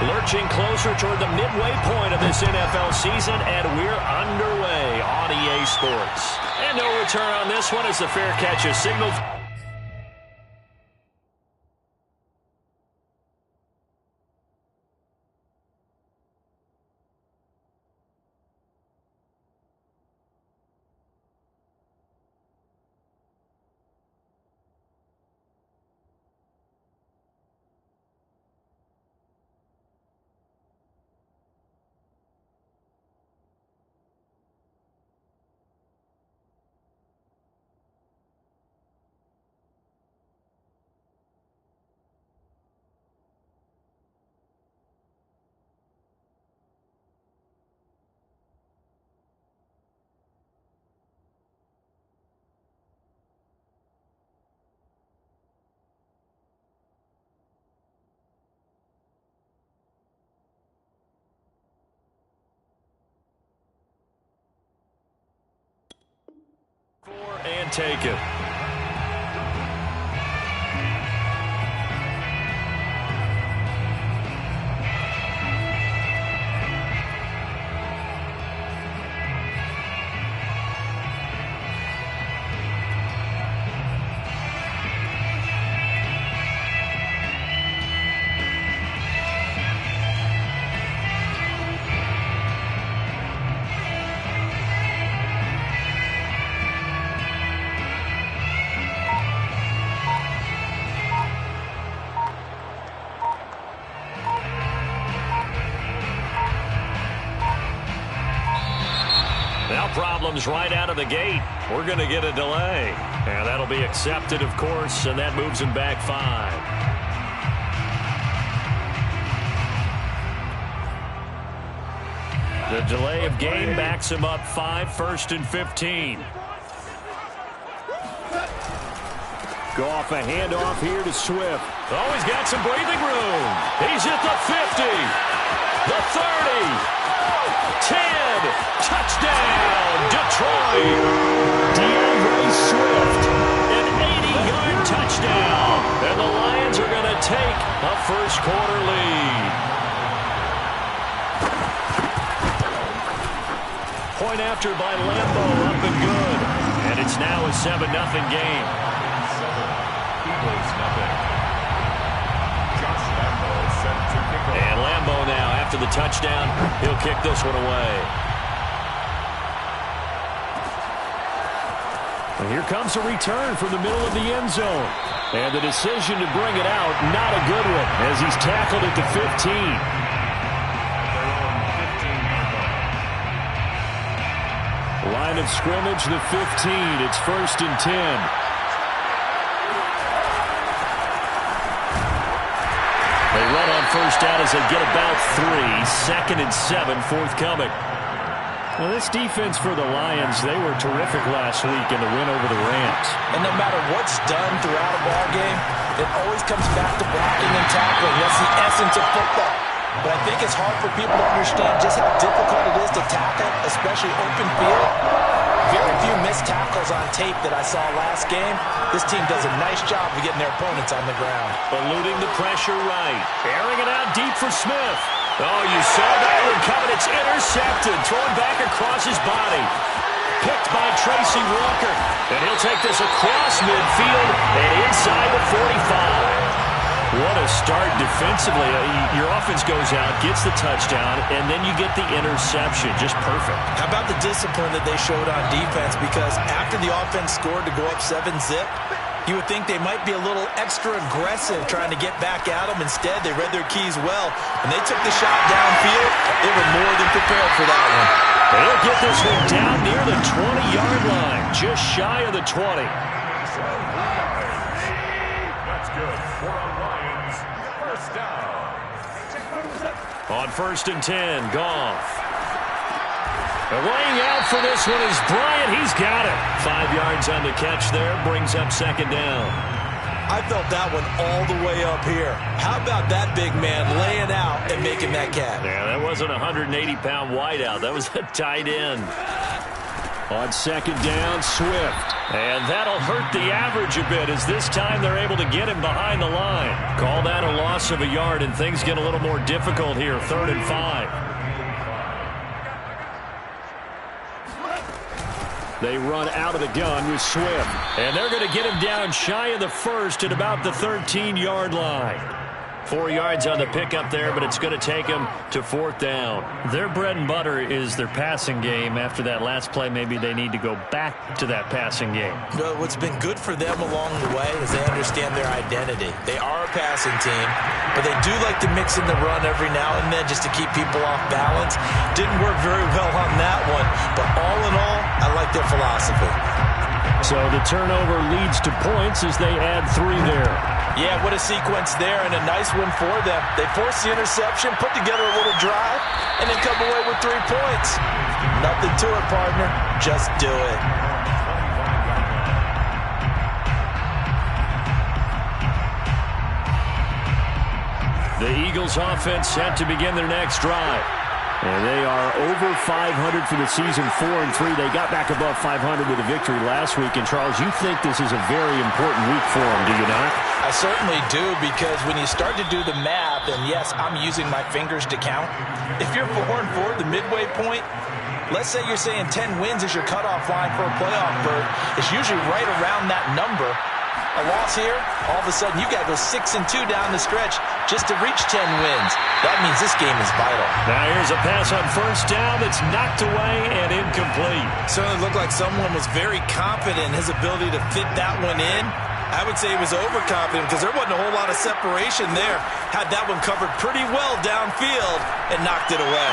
Lurching closer toward the midway point of this NFL season, and we're underway on EA Sports. And no return on this one as the fair catch is signaled. And take it. Problems right out of the gate. We're going to get a delay. And that'll be accepted, of course, and that moves him back 5. The delay of game backs him up 5, 1st and 15. Goff, a handoff here to Swift. Oh, he's got some breathing room. He's at the 50, the 30, 10. Touchdown, Detroit. DeAndre Swift, an 80-yard touchdown. And the Lions are going to take a first-quarter lead. Point after by Lambo, up and good. And it's now a 7-0 game. 7 Eagles, nothing. Josh Lambo set to kick off. And Lambo now, after the touchdown, he'll kick this one away. And here comes a return from the middle of the end zone. And the decision to bring it out, not a good one, as he's tackled at the 15. Line of scrimmage, the 15. It's 1st and 10. They run on first down as they get about 3. 2nd and 7 forthcoming. Well, this defense for the Lions, they were terrific last week in the win over the Rams. And no matter what's done throughout a ball game, it always comes back to blocking and tackling. That's the essence of football. But I think it's hard for people to understand just how difficult it is to tackle, especially open field. Very few missed tackles on tape that I saw last game. This team does a nice job of getting their opponents on the ground. Eluding the pressure right. Airing it out deep for Smith. Oh, you saw that one coming. It's intercepted. Thrown back across his body. Picked by Tracy Walker. And he'll take this across midfield and inside the 45. What a start defensively. Your offense goes out, gets the touchdown, and then you get the interception. Just perfect. How about the discipline that they showed on defense? Because after the offense scored to go up 7-zip, you would think they might be a little extra aggressive trying to get back at them. Instead, they read their keys well, and they took the shot downfield. They were more than prepared for that one. They'll get this one down near the 20-yard line, just shy of the 20. That's good. For our Lions, first down. On 1st and 10, Goff. And laying out for this one is Bryant. He's got it. 5 yards on the catch there. Brings up 2nd down. I felt that one all the way up here. How about that big man laying out and making that catch? Yeah, that wasn't a 180-pound wideout. That was a tight end. On second down, Swift. And that'll hurt the average a bit as this time they're able to get him behind the line. Call that a loss of a yard, and things get a little more difficult here, 3rd and 5. They run out of the gun with Swift. And they're going to get him down shy of the first at about the 13-yard line. 4 yards on the pickup there, but it's going to take them to 4th down. Their bread and butter is their passing game. After that last play, maybe they need to go back to that passing game. Well, what's been good for them along the way is they understand their identity. They are a passing team, but they do like to mix in the run every now and then just to keep people off balance. Didn't work very well on that one, but all in all, I like their philosophy. So the turnover leads to points as they add 3 there. Yeah, what a sequence there, and a nice one for them. They force the interception, put together a little drive, and then come away with 3 points. Nothing to it, partner. Just do it. The Eagles offense set to begin their next drive. And they are over 500 for the season, 4-3. They got back above 500 with a victory last week. And, Charles, you think this is a very important week for them, do you not? I certainly do, because when you start to do the math, and yes, I'm using my fingers to count. If you're 4-4, the midway point, let's say you're saying 10 wins is your cutoff line for a playoff berth. It's usually right around that number. A loss here, all of a sudden you've got to go 6-2 down the stretch just to reach 10 wins. That means this game is vital. Now here's a pass on 1st down that's knocked away and incomplete. Certainly looked like someone was very confident in his ability to fit that one in. I would say he was overconfident because there wasn't a whole lot of separation there. Had that one covered pretty well downfield and knocked it away.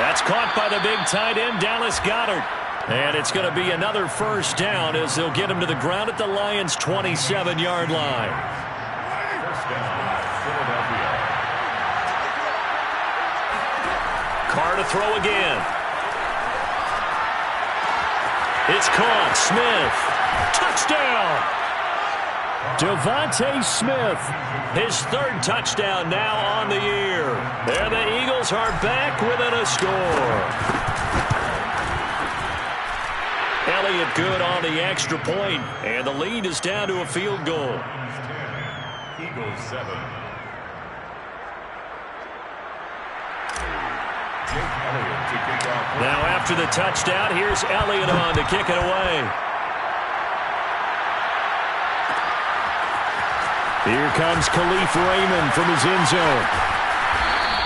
That's caught by the big tight end, Dallas Goedert. And it's going to be another 1st down as they'll get him to the ground at the Lions' 27-yard line. 1st down, Philadelphia. Carr to throw again. It's caught. Smith. Touchdown. Devontae Smith. His 3rd touchdown now on the year. And the Eagles are back within a score. Elliott good on the extra point, and the lead is down to a field goal. Eagles 7. Jake Elliott to kick off. Now after the touchdown, here's Elliott on to kick it away. Here comes Khalif Raymond from his end zone.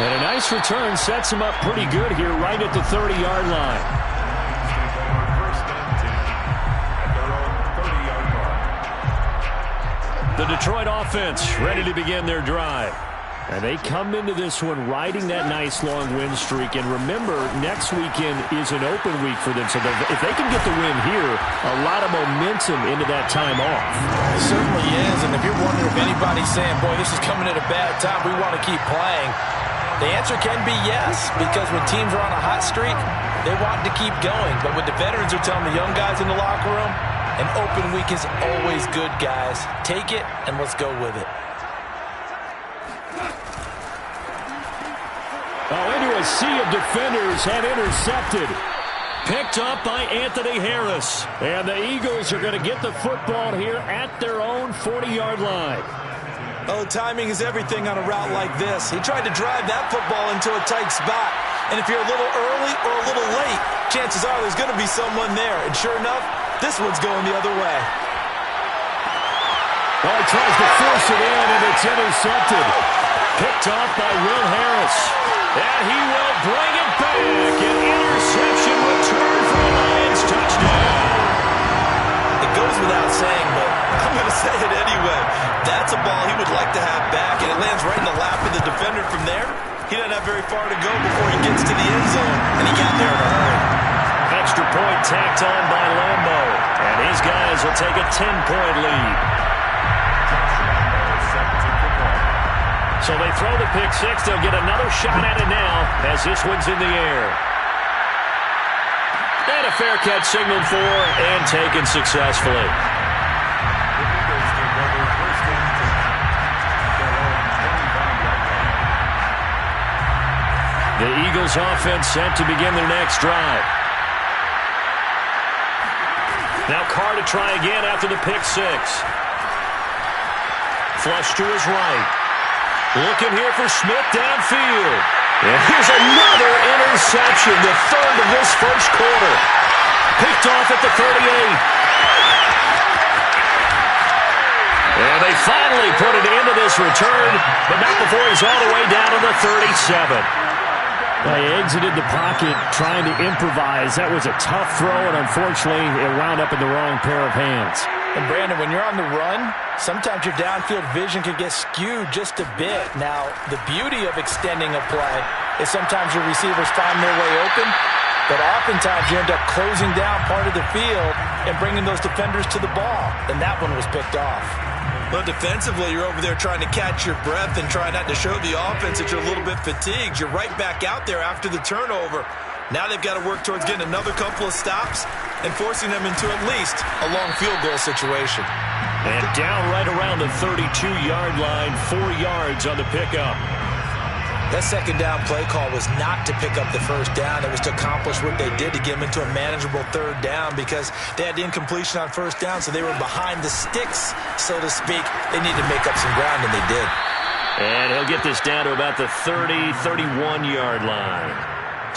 And a nice return sets him up pretty good here right at the 30-yard line. The Detroit offense ready to begin their drive. And they come into this one riding that nice long win streak. And remember, next weekend is an open week for them. So if they can get the win here, a lot of momentum into that time off. It certainly is. And if you're wondering if anybody's saying, boy, this is coming at a bad time, we want to keep playing, the answer can be yes. Because when teams are on a hot streak, they want to keep going. But what the veterans are telling the young guys in the locker room, an open week is always good, guys. Take it, and let's go with it. Oh, into a sea of defenders and intercepted. Picked up by Anthony Harris. And the Eagles are going to get the football here at their own 40-yard line. Oh, timing is everything on a route like this. He tried to drive that football into a tight spot. And if you're a little early or a little late, chances are there's going to be someone there. And sure enough, this one's going the other way. Oh, he tries to force it in, and it's intercepted. Picked off by Will Harris. And he will bring it back. An interception return for a Lions touchdown. It goes without saying, but I'm going to say it anyway. That's a ball he would like to have back, and it lands right in the lap of the defender from there. He doesn't have very far to go before he gets to the end zone, and he got there in a hurry. Extra point tacked on by Lambo. And his guys will take a 10-point lead. So they throw the pick six. They'll get another shot at it now as this one's in the air. And a fair catch signaled for and taken successfully. The Eagles offense set to begin their next drive. Now Carr to try again after the pick six. Flush to his right. Looking here for Smith downfield. And here's another interception, the third of this first quarter. Picked off at the 38. And they finally put an end to this return, but not before he's all the way down to the 37. He exited the pocket trying to improvise. That was a tough throw, and unfortunately, it wound up in the wrong pair of hands. And Brandon, when you're on the run, sometimes your downfield vision can get skewed just a bit. Now, the beauty of extending a play is sometimes your receivers find their way open, but oftentimes you end up closing down part of the field and bringing those defenders to the ball. And that one was picked off. Well, defensively, you're over there trying to catch your breath and try not to show the offense that you're a little bit fatigued. You're right back out there after the turnover. Now they've got to work towards getting another couple of stops and forcing them into at least a long field goal situation. And down right around the 32-yard line, 4 yards on the pickup. That second down play call was not to pick up the first down. It was to accomplish what they did to get them into a manageable third down because they had the incompletion on first down, so they were behind the sticks, so to speak. They needed to make up some ground, and they did. And he'll get this down to about the 30, 31-yard line.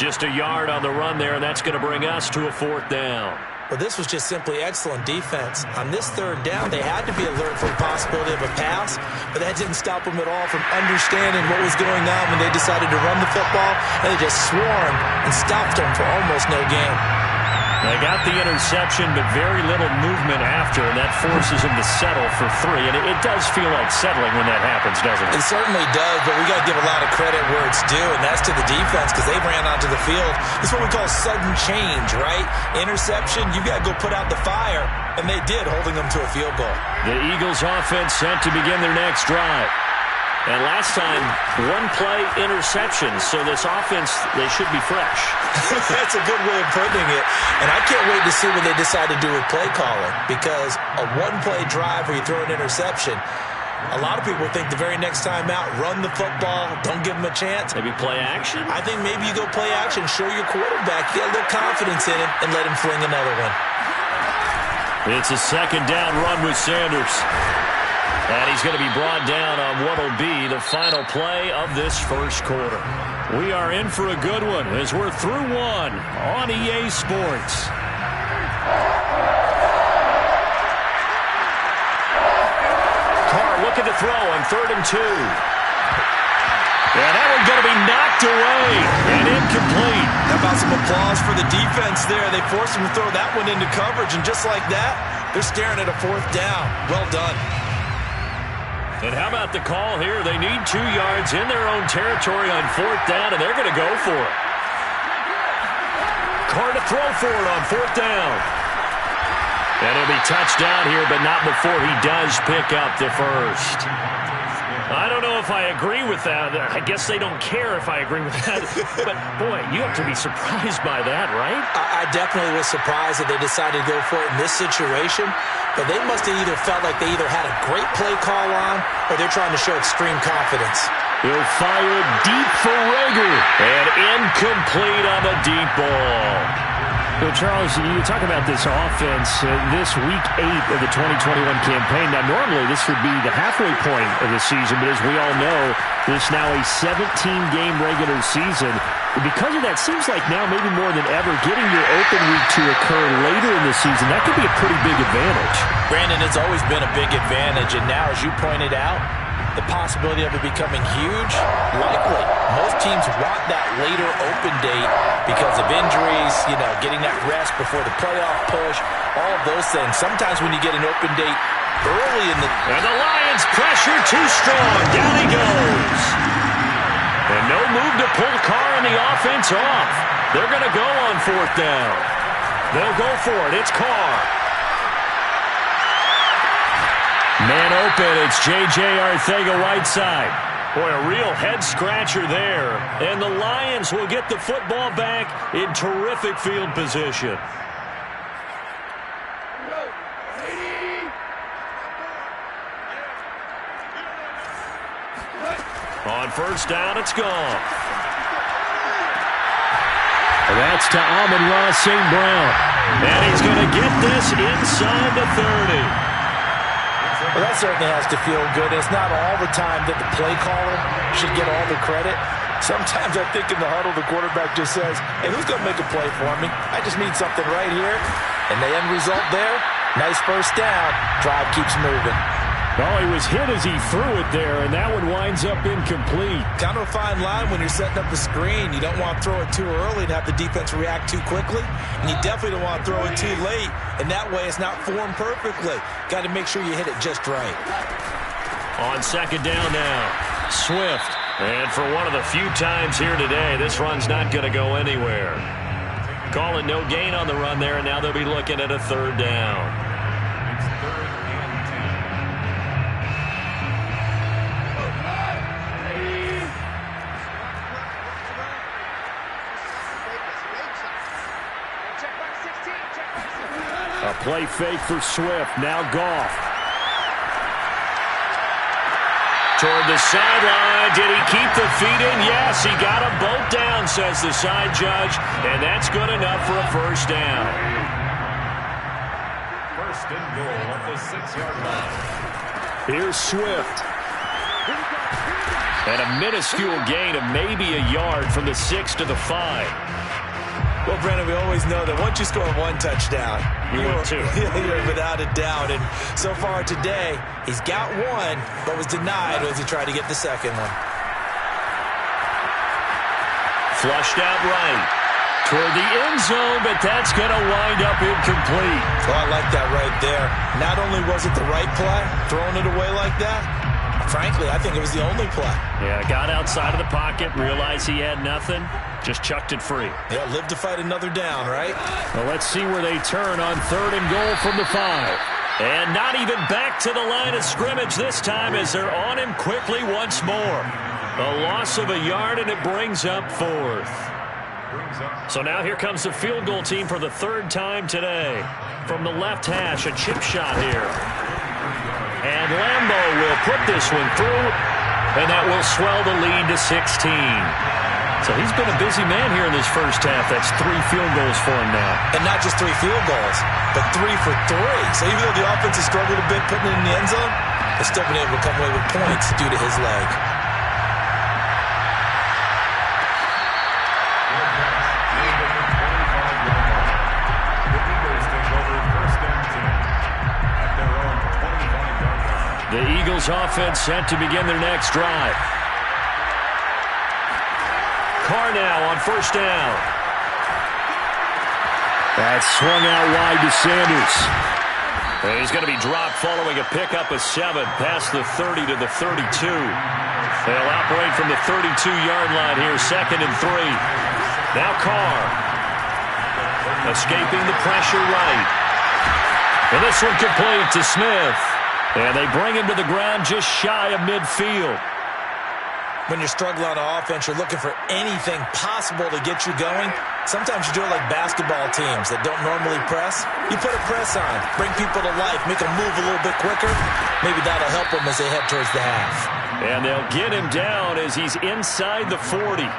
Just a yard on the run there, and that's going to bring us to a fourth down. Well, this was just simply excellent defense. On this third down, they had to be alert for the possibility of a pass, but that didn't stop them at all from understanding what was going on when they decided to run the football, and they just swarmed and stopped them for almost no gain. They got the interception, but very little movement after, and that forces them to settle for 3. And it does feel like settling when that happens, doesn't it? It certainly does, but we got to give a lot of credit where it's due, and that's to the defense because they ran onto the field. It's what we call sudden change, right? Interception, you got to go put out the fire, and they did, holding them to a field goal. The Eagles offense set to begin their next drive. And last time, 1-play interception, so this offense, they should be fresh. That's a good way of putting it. And I can't wait to see what they decide to do with play calling, because a 1-play drive where you throw an interception, a lot of people think the very next time out, run the football, don't give them a chance. Maybe play action? I think maybe you go play action, show your quarterback, get a little confidence in him, and let him fling another one. It's a second down run with Sanders. And he's going to be brought down on what will be the final play of this first quarter. We are in for a good one as we're through one on EA Sports. Carr looking to throw on 3rd and 2. And that one's going to be knocked away and incomplete. How about some applause for the defense there? They forced him to throw that one into coverage, and just like that, they're staring at a 4th down. Well done. And how about the call here? They need 2 yards in their own territory on 4th down, and they're going to go for it. Carr to throw for it on 4th down. And it'll be touchdown here, but not before he does pick up the first. I don't know if I agree with that. I guess they don't care if I agree with that. But, boy, you have to be surprised by that, right? I definitely was surprised that they decided to go for it in this situation. But they must have either felt like they either had a great play call on or they're trying to show extreme confidence. He'll fire it deep for Rager. And incomplete on the deep ball. Well, Charles, you talk about this offense, this week 8 of the 2021 campaign. Now, normally this would be the halfway point of the season, but as we all know, this is now a 17-game regular season. Because of that, seems like now maybe more than ever, getting your open week to occur later in the season, that could be a pretty big advantage. Brandon, it's always been a big advantage, and now, as you pointed out, the possibility of it becoming huge, likely. Most teams want that later open date because of injuries, getting that rest before the playoff push, all of those things. Sometimes when you get an open date early in the... And the Lions pressure too strong. Down he goes. And no move to pull Carr and the offense off. They're going to go on 4th down. They'll go for it. It's Carr. Man open, it's J.J. Arcega-Whiteside. Boy, a real head-scratcher there. And the Lions will get the football back in terrific field position. On 1st down, it's gone. And that's to Amon-Ra St. Brown. And he's going to get this inside the 30. Well, that certainly has to feel good. It's not all the time that the play caller should get all the credit. Sometimes I think in the huddle, the quarterback just says, hey, who's going to make a play for me? I just need something right here. And the end result there, nice first down. Drive keeps moving. Well, he was hit as he threw it there, and that one winds up incomplete. Kind of a fine line when you're setting up the screen. You don't want to throw it too early and have the defense react too quickly. And you definitely don't want to throw it too late. And that way it's not formed perfectly. Got to make sure you hit it just right. On second down now, Swift. And for one of the few times here today, this run's not going to go anywhere. Calling no gain on the run there, and now they'll be looking at a third down. It's 3rd and 10. A play fake for Swift. Now Goff. Toward the sideline. Did he keep the feet in? Yes, he got them both down, says the side judge. And that's good enough for a first down. 1st and goal at the 6-yard line. Here's Swift. And a minuscule gain of maybe a yard from the 6 to the 5. Well, Brandon, we always know that once you score one touchdown, you're two. You're without a doubt. And so far today, he's got one, but was denied as he tried to get the second one. Flushed out right. Toward the end zone, but that's going to wind up incomplete. Well, I like that right there. Not only was it the right play, throwing it away like that, frankly, I think it was the only play. Yeah, got outside of the pocket, realized he had nothing, just chucked it free. Yeah, live to fight another down, right? Well, let's see where they turn on 3rd and goal from the 5. And not even back to the line of scrimmage this time as they're on him quickly once more. A loss of a yard, and it brings up 4th. So now here comes the field goal team for the 3rd time today. From the left hash, a chip shot here. And Lambo will put this one through, and that will swell the lead to 16. So he's been a busy man here in this first half. That's 3 field goals for him now. And not just 3 field goals, but 3 for 3. So even though the offense has struggled a bit putting it in the end zone, they've still been able to come away with points due to his leg. The Eagles offense set to begin their next drive. Carr now on first down. That's swung out wide to Sanders. And he's going to be dropped following a pickup of 7 past the 30 to the 32. They'll operate from the 32-yard line here, 2nd and 3. Now Carr. Escaping the pressure right. And this one complete to Smith. And they bring him to the ground just shy of midfield. When you're struggling on offense, you're looking for anything possible to get you going. Sometimes you do it like basketball teams that don't normally press. You put a press on, bring people to life, make them move a little bit quicker. Maybe that'll help them as they head towards the half. And they'll get him down as he's inside the 40.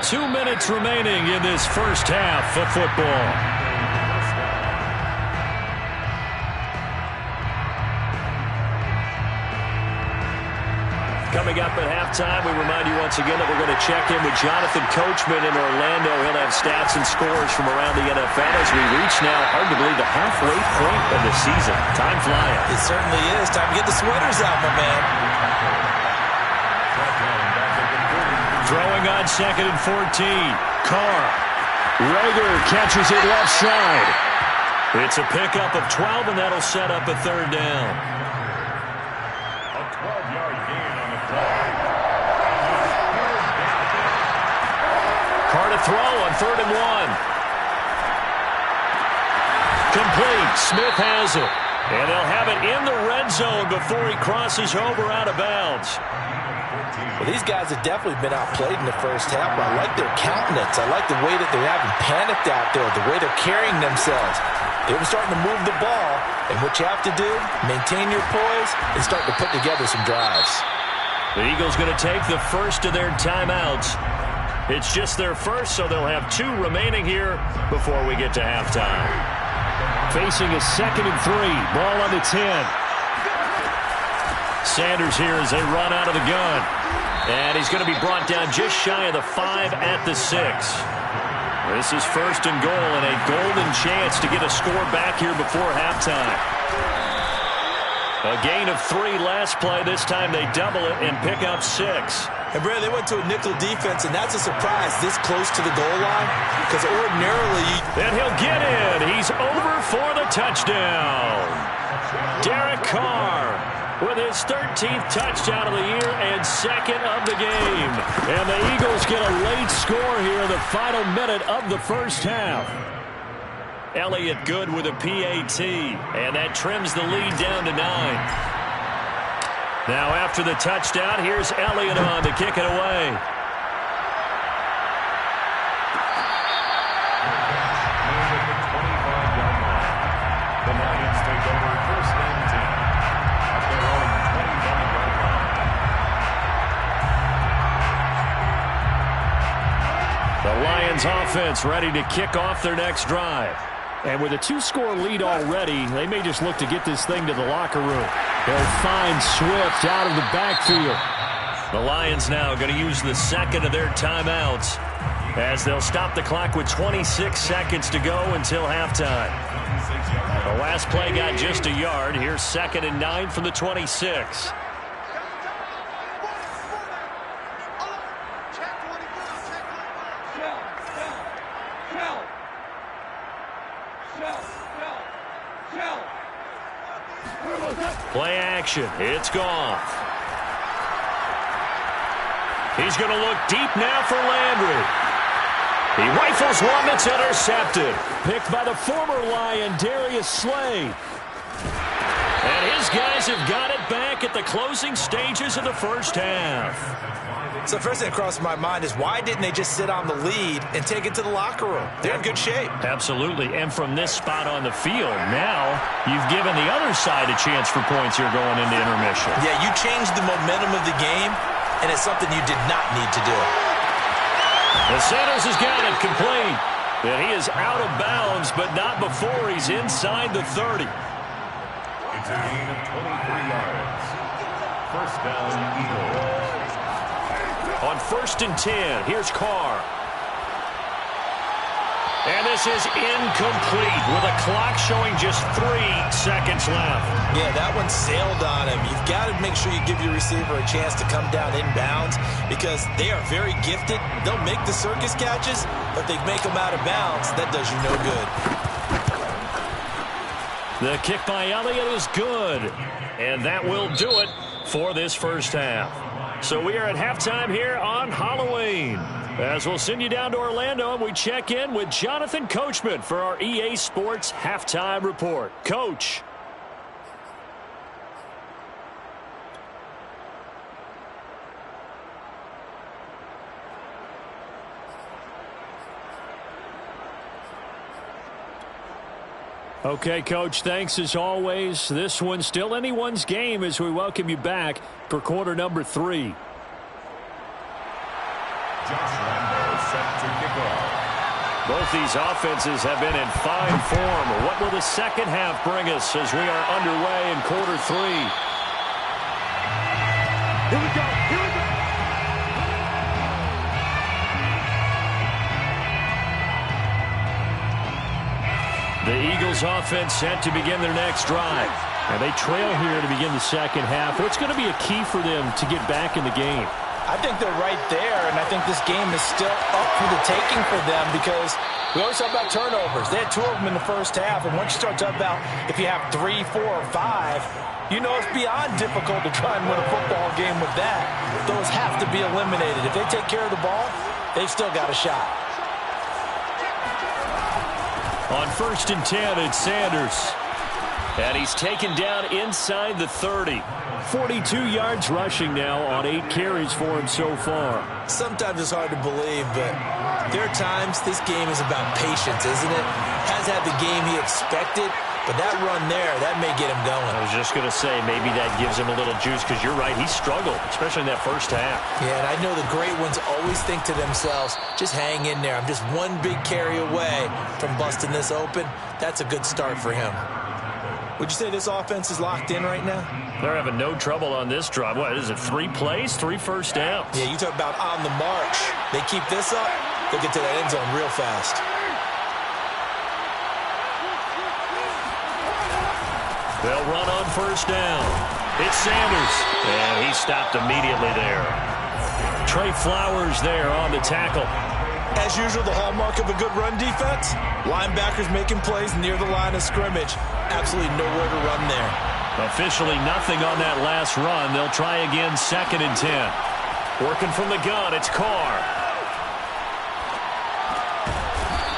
2 minutes remaining in this first half of football. Coming up at halftime, we remind you once again that we're going to check in with Jonathan Coachman in Orlando. He'll have stats and scores from around the NFL as we reach now, hard to believe, the halfway point of the season. Time flying. It certainly is. Time to get the sweaters out, my man. Throwing on 2nd and 14. Carr. Rager catches it left side. It's a pickup of 12, and that'll set up a 3rd down. A 12-yard gain on the play. Carr to throw on 3rd and 1. Complete. Smith has it. And they'll have it in the red zone before he crosses over out of bounds. Well, these guys have definitely been outplayed in the first half, but I like their countenance. I like the way that they're having panicked out there, the way they're carrying themselves. They're starting to move the ball, and what you have to do, maintain your poise and start to put together some drives. The Eagles going to take the first of their timeouts. It's just their first, so they'll have 2 remaining here before we get to halftime. Facing a 2nd and 3. Ball on the 10. Sanders here as they run out of the gun. And he's going to be brought down just shy of the 5 at the 6. This is 1st and goal and a golden chance to get a score back here before halftime. A gain of 3 last play. This time they double it and pick up 6. And, Brad, they went to a nickel defense, and that's a surprise this close to the goal line because ordinarily... And he'll get in. He's over for the touchdown. Derek Carr with his 13th touchdown of the year and 2nd of the game. And the Eagles get a late score here in the final minute of the first half. Elliott good with a PAT, and that trims the lead down to 9. Now after the touchdown, here's Elliott on to kick it away. The Lions take over 1st and 10 at their own 25-yard line. The Lions offense ready to kick off their next drive. And with a 2-score lead already, they may just look to get this thing to the locker room. They'll find Swift out of the backfield. The Lions now going to use the 2nd of their timeouts as they'll stop the clock with 26 seconds to go until halftime. The last play got just a yard. Here's 2nd and 9 from the 26. Play action. It's Goff. He's going to look deep now for Landry. He rifles one that's intercepted. Picked by the former Lion, Darius Slay. And his guys have got it back at the closing stages of the first half. So first thing that crossed my mind is why didn't they just sit on the lead and take it to the locker room? They're in good shape. Absolutely. And from this spot on the field, now you've given the other side a chance for points here going into intermission. Yeah, you changed the momentum of the game, and it's something you did not need to do. The Sanders has got it complete. And he is out of bounds, but not before he's inside the 30. It's a gain of 23 yards. 1st down, Eagles. On 1st and 10, here's Carr. And this is incomplete with a clock showing just 3 seconds left. Yeah, that one sailed on him. You've got to make sure you give your receiver a chance to come down inbounds because they are very gifted. They'll make the circus catches, but if they make them out of bounds, that does you no good. The kick by Elliott is good. And that will do it for this first half. So we are at halftime here on Halloween. As we'll send you down to Orlando, and we check in with Jonathan Coachman for our EA Sports Halftime Report. Coach. Okay, Coach, thanks as always. This one's still anyone's game as we welcome you back for quarter number 3. Josh Lambo set to kick off. Both these offenses have been in fine form. What will the second half bring us as we are underway in quarter 3? Here we go. Here we go. The Eagles offense set to begin their next drive. And they trail here to begin the second half. What's going to be a key for them to get back in the game? I think they're right there, and I think this game is still up for the taking for them because we always talk about turnovers. They had 2 of them in the first half, and once you start talking about if you have 3, 4, or 5, you know it's beyond difficult to try and win a football game with that. Those have to be eliminated. If they take care of the ball, they've still got a shot. On 1st and 10, it's Sanders. And he's taken down inside the 30. 42 yards rushing now on 8 carries for him so far. Sometimes it's hard to believe, but there are times this game is about patience, isn't it? Has had the game he expected, But that run there, that may get him going. I was just going to say, maybe that gives him a little juice, because you're right, he struggled, especially in that first half. Yeah, and I know the great ones always think to themselves, just hang in there. I'm just one big carry away from busting this open. That's a good start for him. Would you say this offense is locked in right now? They're having no trouble on this drive. What is it, 3 plays, 3 first downs? Yeah, you talk about on the march. They keep this up, they'll get to that end zone real fast. They'll run on first down. It's Sanders. And he stopped immediately there. Trey Flowers there on the tackle. As usual, the hallmark of a good run defense, linebackers making plays near the line of scrimmage. Absolutely nowhere to run there. Officially nothing on that last run. They'll try again, 2nd and 10. Working from the gun, it's Carr.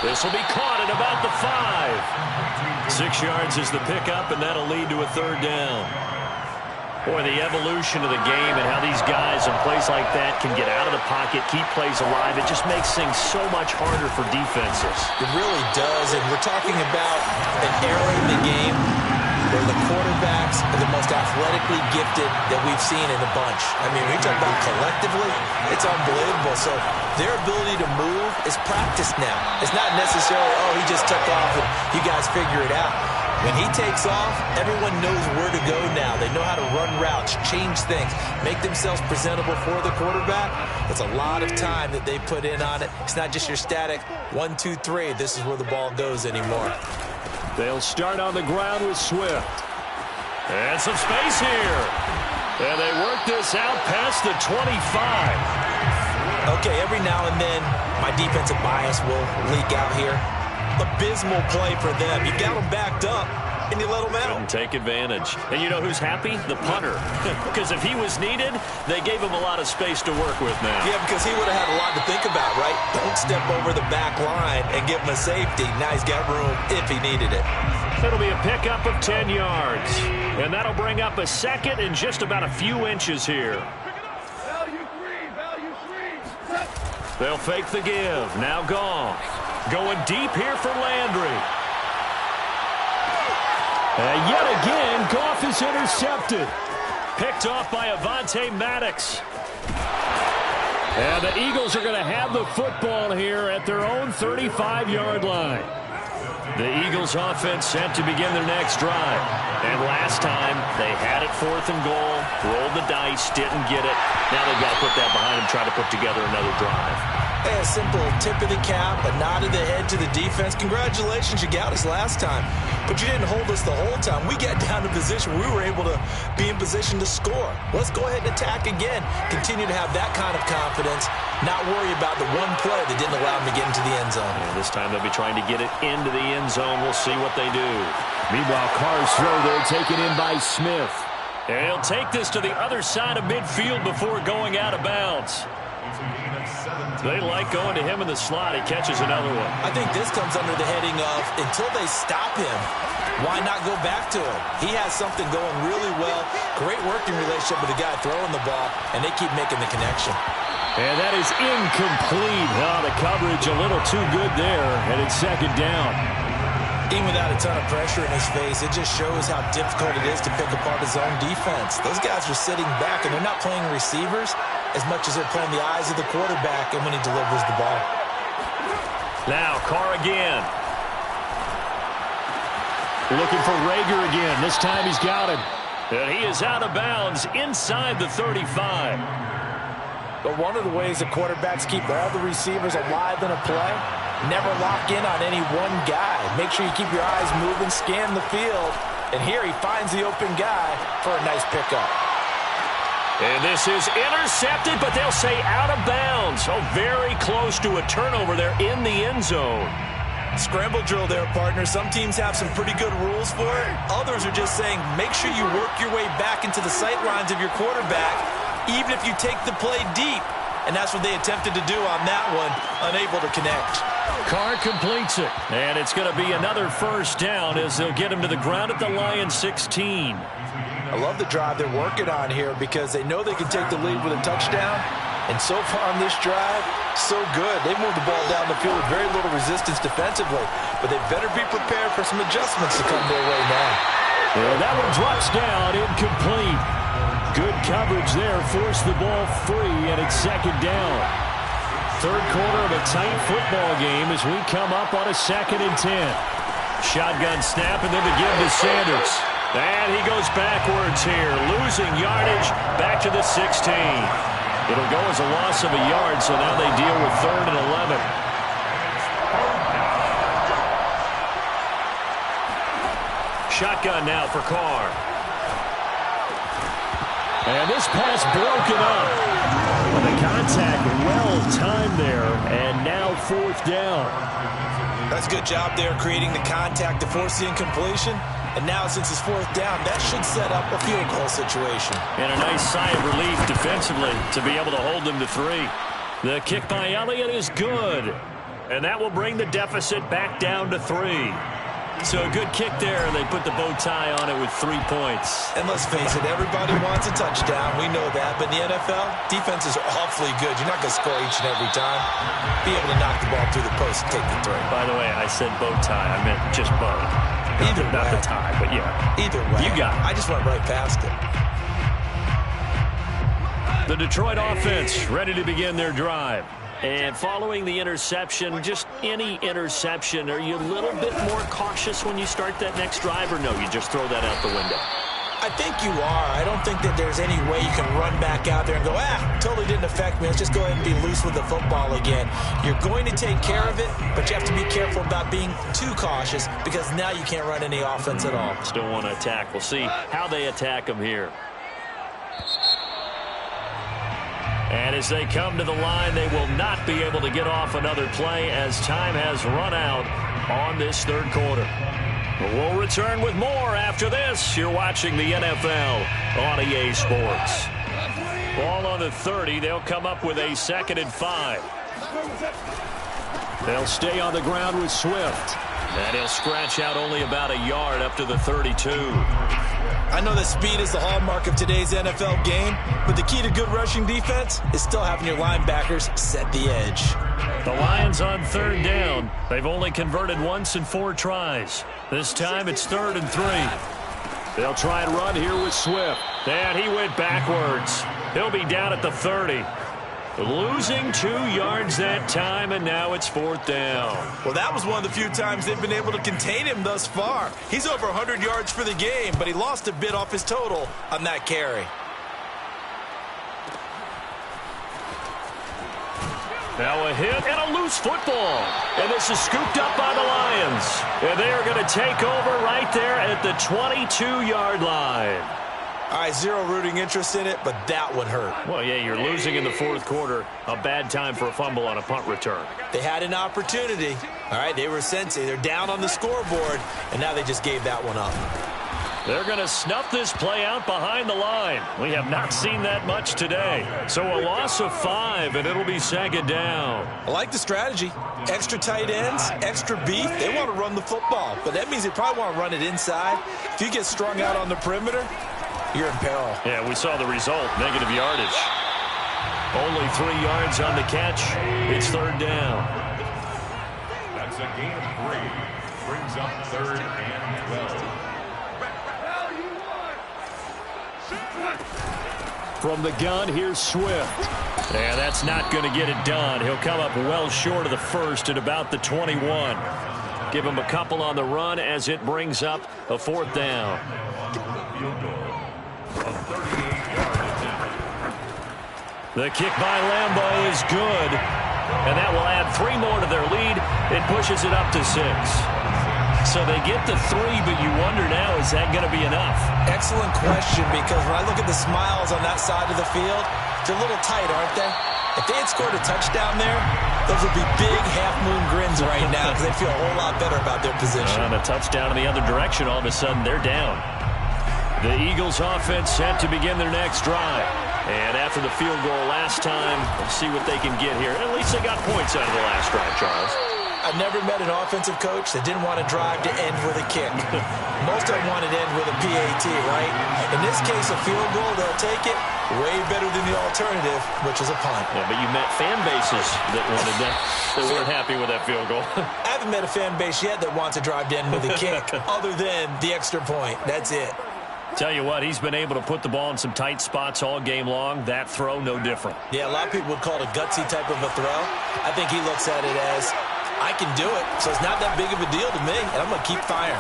This will be caught at about the 5. 6 yards is the pickup, and that'll lead to a 3rd down. Boy, the evolution of the game and how these guys in plays like that can get out of the pocket, keep plays alive, it just makes things so much harder for defenses. It really does, and we're talking about an era in the game where the quarterbacks are the most athletically gifted that we've seen in a bunch. I mean, when you talk about collectively, it's unbelievable. So their ability to move is practiced now. It's not necessarily, oh, he just took off and you guys figure it out. When he takes off, everyone knows where to go now. They know how to run routes, change things, make themselves presentable for the quarterback. It's a lot of time that they put in on it. It's not just your static 1, 2, 3. This is where the ball goes anymore. They'll start on the ground with Swift. And some space here. And they work this out past the 25. Okay, every now and then, my defensive bias will leak out here. Abysmal play for them. You got them backed up, and you let them out. Couldn't take advantage. And you know who's happy? The punter. Because if he was needed, they gave him a lot of space to work with now. Yeah, because he would have had a lot to think about, right? Don't step over the back line and give him a safety. Now he's got room if he needed it. It'll be a pickup of 10 yards. And that'll bring up a 2nd and just about a few inches here. They'll fake the give. Now Goff. Going deep here for Landry. And yet again, Goff is intercepted. Picked off by Avonte Maddox. And the Eagles are going to have the football here at their own 35-yard line. The Eagles offense set to begin their next drive. And last time, they had it 4th and goal, rolled the dice, didn't get it. Now they've got to put that behind them, try to put together another drive. Hey, a simple tip of the cap, a nod of the head to the defense. Congratulations, you got us last time. But you didn't hold us the whole time. We got down to position where we were able to be in position to score. Let's go ahead and attack again. Continue to have that kind of confidence, not worry about the one play that didn't allow them to get into the end zone. And this time they'll be trying to get it into the end zone. We'll see what they do. Meanwhile, Carr's throw there taken in by Smith. And he'll take this to the other side of midfield before going out of bounds. They like going to him in the slot. He catches another one. I think this comes under the heading of until they stop him, why not go back to him? He has something going really well. Great working relationship with the guy throwing the ball, and they keep making the connection. And that is incomplete. Oh, the coverage a little too good there, and it's 2nd down. Even without a ton of pressure in his face, it just shows how difficult it is to pick apart his own defense. Those guys are sitting back, and they're not playing receivers as much as they're playing the eyes of the quarterback and when he delivers the ball. Now, Carr again. Looking for Rager again. This time he's got him. And he is out of bounds inside the 35. But one of the ways the quarterbacks keep all the receivers alive in a play, never lock in on any one guy. Make sure you keep your eyes moving, scan the field. And here he finds the open guy for a nice pickup. And this is intercepted, but they'll say out of bounds. Oh, very close to a turnover there in the end zone. Scramble drill there, partner. Some teams have some pretty good rules for it. Others are just saying make sure you work your way back into the sight lines of your quarterback, even if you take the play deep. And that's what they attempted to do on that one, unable to connect. Carr completes it, and it's going to be another first down as they'll get him to the ground at the Lions 16. I love the drive they're working on here because they know they can take the lead with a touchdown. And so far on this drive, so good. They moved the ball down the field with very little resistance defensively, but they better be prepared for some adjustments to come their way now. Well, that one drops down, incomplete. Good coverage there, forced the ball free, and it's second down. Third quarter of a tight football game as we come up on a 2nd and 10. Shotgun snap, and then the give to Sanders. And he goes backwards here, losing yardage back to the 16. It'll go as a loss of a yard, so now they deal with 3rd and 11. Shotgun now for Carr. And this pass broken up. Well, the contact well-timed there, and now 4th down. That's a good job there creating the contact to force the incompletion. And now, since it's 4th down, that should set up a field goal situation. And a nice sigh of relief defensively to be able to hold them to 3. The kick by Elliott is good. And that will bring the deficit back down to 3. So a good kick there. They put the bow tie on it with 3 points. And let's face it, everybody wants a touchdown. We know that. But in the NFL, defenses are awfully good. You're not going to score each and every time. Be able to knock the ball through the post and take the 3. By the way, I said bow tie. I meant just bow. Either not way. the tie, but yeah. Either way. You got it. I just went right past it. The Detroit offense ready to begin their drive. And following the interception, just any interception, are you a little bit more cautious when you start that next drive, or no, you just throw that out the window? I think you are. I don't think that there's any way you can run back out there and go, totally didn't affect me. Let's just go ahead and be loose with the football again. You're going to take care of it, but you have to be careful about being too cautious because now you can't run any offense at all. Still want to attack. We'll see how they attack them here. And as they come to the line, they will not be able to get off another play as time has run out on this 3rd quarter. We'll return with more after this. You're watching the NFL on EA Sports. Ball on the 30. They'll come up with a 2nd and 5. They'll stay on the ground with Swift. And he'll scratch out only about a yard up to the 32. I know that speed is the hallmark of today's NFL game, but the key to good rushing defense is still having your linebackers set the edge. The Lions on 3rd down. They've only converted once in 4 tries. This time it's 3rd and 3. They'll try and run here with Swift. And he went backwards. He'll be down at the 30. Losing 2 yards that time, and now it's 4th down. Well, that was one of the few times they've been able to contain him thus far. He's over 100 yards for the game, but he lost a bit off his total on that carry. Now a hit and a loose football. And this is scooped up by the Lions. And they are going to take over right there at the 22-yard line. All right, zero rooting interest in it, but that one hurt. Well, yeah, you're losing in the 4th quarter. A bad time for a fumble on a punt return. They had an opportunity. All right, they were sensing. They're down on the scoreboard, and now they just gave that one up. They're going to snuff this play out behind the line. We have not seen that much today. So a loss of 5, and it'll be 2nd down. I like the strategy. Extra tight ends, extra beef. They want to run the football, but that means they probably want to run it inside. If you get strung out on the perimeter, you're in peril. Yeah, we saw the result. Negative yardage. Only 3 yards on the catch. It's 3rd down. That's a gain of 3. Brings up 3rd and 12. From the gun, here's Swift. Yeah, that's not going to get it done. He'll come up well short of the 1st at about the 21. Give him a couple on the run as it brings up a 4th down. The kick by Lambeau is good. And that will add 3 more to their lead. It pushes it up to 6. So they get the 3, but you wonder now, is that going to be enough? Excellent question, because when I look at the smiles on that side of the field, they're a little tight, aren't they? If they had scored a touchdown there, those would be big half-moon grins right now because they'd feel a whole lot better about their position. On a touchdown in the other direction, all of a sudden they're down. The Eagles offense set to begin their next drive. And after the field goal last time, we'll see what they can get here. At least they got points out of the last drive, Charles. I never met an offensive coach that didn't want to drive to end with a kick. Most of them wanted to end with a PAT, right? In this case, a field goal, they'll take it. Way better than the alternative, which is a punt. Yeah, but you met fan bases that wanted that, that weren't happy with that field goal. I haven't met a fan base yet that wants to drive to end with a kick, other than the extra point. That's it. Tell you what, he's been able to put the ball in some tight spots all game long. That throw, no different. Yeah, a lot of people would call it a gutsy type of a throw. I think he looks at it as, I can do it, so it's not that big of a deal to me, and I'm going to keep firing.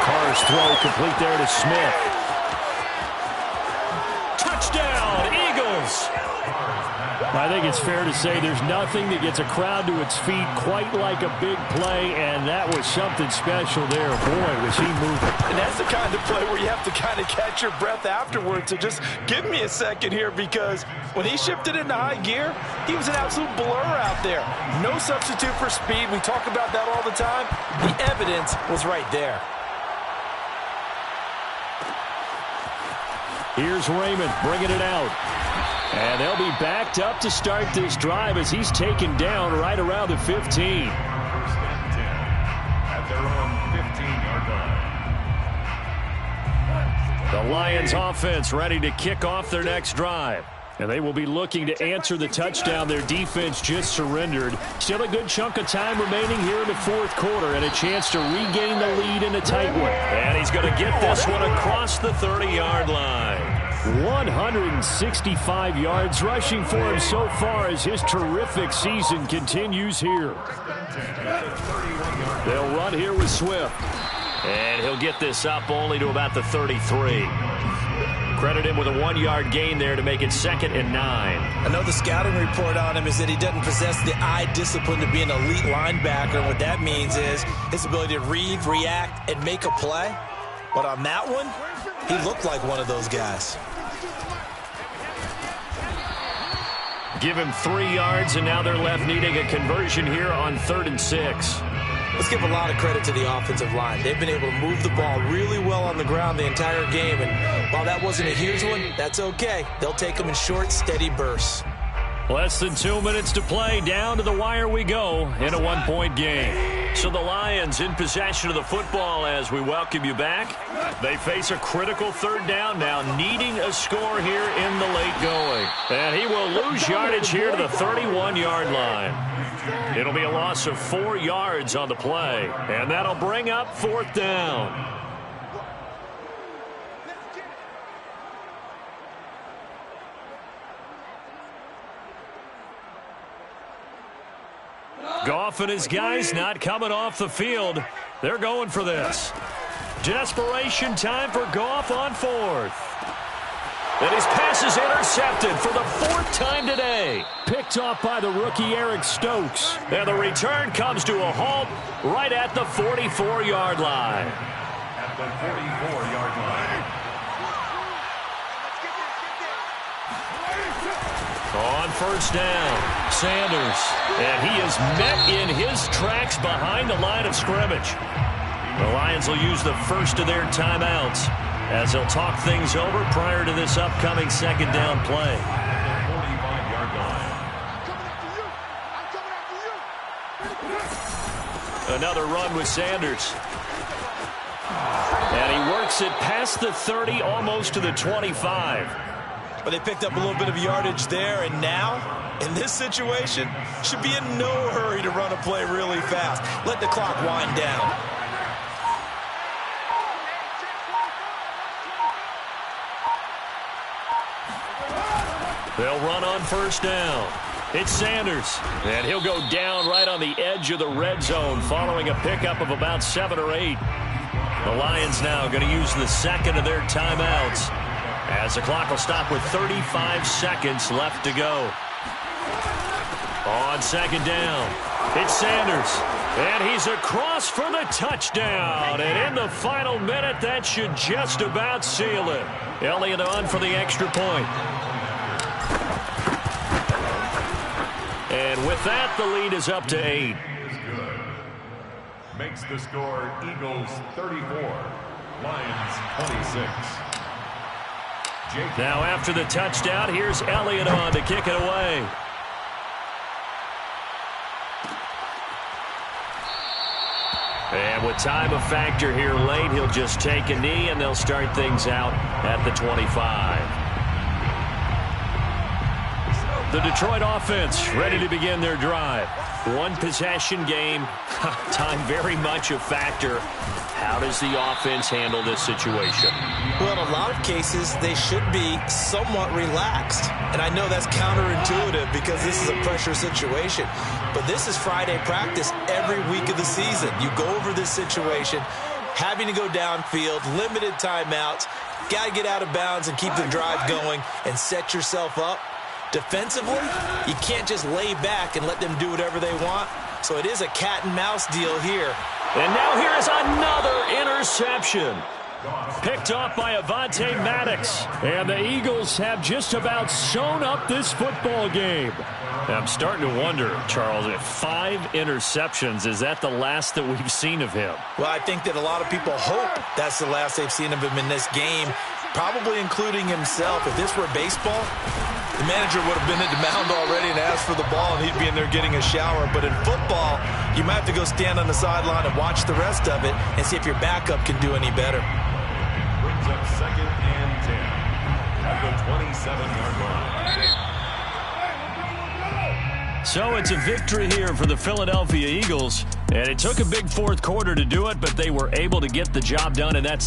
Carr's throw complete there to Smith. Touchdown, Eagles! I think it's fair to say there's nothing that gets a crowd to its feet quite like a big play, and that was something special there. Boy, was he moving. And that's the kind of play where you have to kind of catch your breath afterwards. So just give me a second here, because when he shifted into high gear, he was an absolute blur out there. No substitute for speed. We talk about that all the time. The evidence was right there. Here's Raymond bringing it out. And they'll be backed up to start this drive as he's taken down right around the 15. First and 10 at their own 15-yard line. The Lions offense ready to kick off their next drive. And they will be looking to answer the touchdown their defense just surrendered. Still a good chunk of time remaining here in the fourth quarter and a chance to regain the lead in a tight one. And he's going to get this one across the 30-yard line. 165 yards rushing for him so far as his terrific season continues here. They'll run here with Swift. And he'll get this up only to about the 33. Credit him with a 1-yard gain there to make it 2nd and 9. I know the scouting report on him is that he doesn't possess the eye discipline to be an elite linebacker. And what that means is his ability to read, react, and make a play. But on that one, he looked like one of those guys. Give him 3 yards, and now they're left needing a conversion here on 3rd and 6. Let's give a lot of credit to the offensive line. They've been able to move the ball really well on the ground the entire game, and while that wasn't a huge one, that's okay. They'll take them in short, steady bursts. Less than 2 minutes to play. Down to the wire we go in a 1-point game. So the Lions in possession of the football as we welcome you back. They face a critical 3rd down now, needing a score here in the late going. And he will lose yardage here to the 31-yard line. It'll be a loss of 4 yards on the play, and that'll bring up 4th down. Goff and his guys not coming off the field. They're going for this. Desperation time for Goff on 4th. And his pass is intercepted for the 4th time today. Picked off by the rookie Eric Stokes. And the return comes to a halt right at the 44-yard line. At the 44-yard line. On 1st down, Sanders. And he is met in his tracks behind the line of scrimmage. The Lions will use the first of their timeouts as they'll talk things over prior to this upcoming 2nd down play. 45-yard line. Another run with Sanders. And he works it past the 30, almost to the 25. But they picked up a little bit of yardage there, and now, in this situation, should be in no hurry to run a play really fast. Let the clock wind down. They'll run on 1st down. It's Sanders, and he'll go down right on the edge of the red zone following a pickup of about 7 or 8. The Lions now going to use the 2nd of their timeouts as the clock will stop with 35 seconds left to go. On 2nd down, it's Sanders, and he's across for the touchdown. And in the final minute, that should just about seal it. Elliott on for the extra point. And with that, the lead is up to 8. Is good. Makes the score Eagles 34, Lions 26. Now after the touchdown, here's Elliott on to kick it away. With time a factor here late, he'll just take a knee, and they'll start things out at the 25. The Detroit offense ready to begin their drive. One possession game. Time very much a factor. How does the offense handle this situation? Well, in a lot of cases, they should be somewhat relaxed. And I know that's counterintuitive because this is a pressure situation. But this is Friday practice every week of the season. You go over this situation, having to go downfield, limited timeouts, got to get out of bounds and keep the drive going and set yourself up. Defensively, you can't just lay back and let them do whatever they want. So it is a cat and mouse deal here. And now here is another interception. Picked off by Avonte Maddox. And the Eagles have just about sewn up this football game. I'm starting to wonder, Charles, if 5 interceptions, is that the last that we've seen of him? Well, I think that a lot of people hope that's the last they've seen of him in this game, probably including himself. If this were baseball, the manager would have been at the mound already and asked for the ball, and he'd be in there getting a shower. But in football, you might have to go stand on the sideline and watch the rest of it and see if your backup can do any better. Brings up 2nd and 10 at the 27-yard line. So it's a victory here for the Philadelphia Eagles. And it took a big fourth quarter to do it, but they were able to get the job done in that